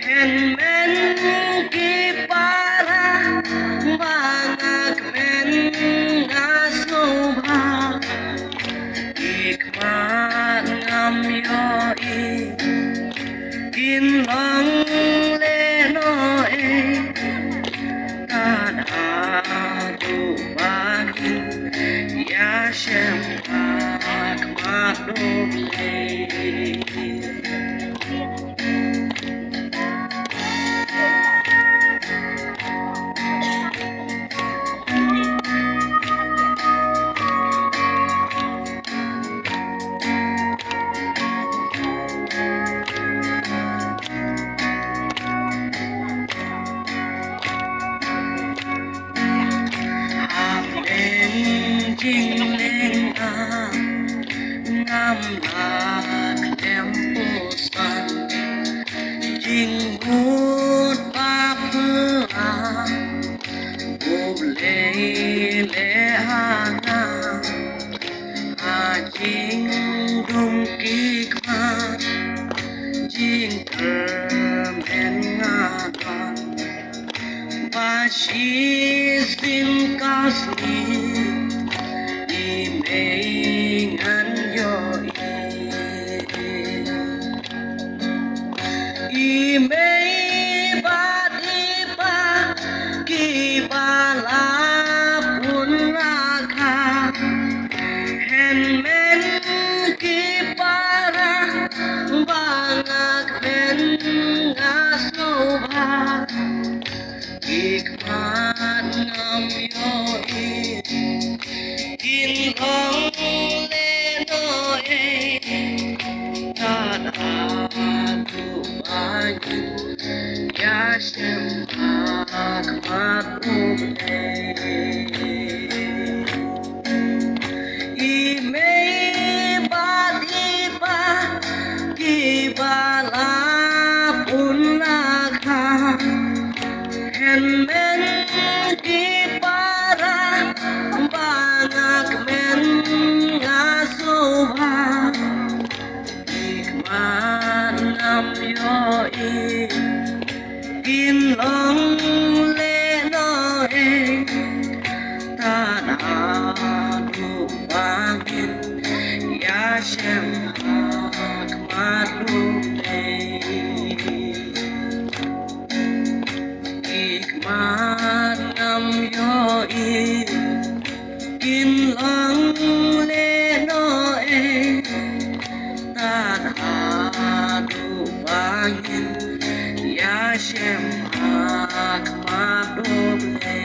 hen men ki para bangak men ngasobha ikmat ngam yoi in long le no e tan a tu bagin ya shem akmat do jing lên ngam lạc em pusan jing hút ba phơ ôm lê lê hana jing dung kik mat jing term en ngatan ba shi sim kasni ikmat ngam yoi in long le no e tan adu bagin ya shem akmat umle ime badi pa ki bala pun lakha hen men ki para bangak men ngasobha ikmat ngam yoi in long le no e tan adu bagin ya shem akmat umle ikmat ngam yoi in long le no e tan adu bagin ya shem akmat umle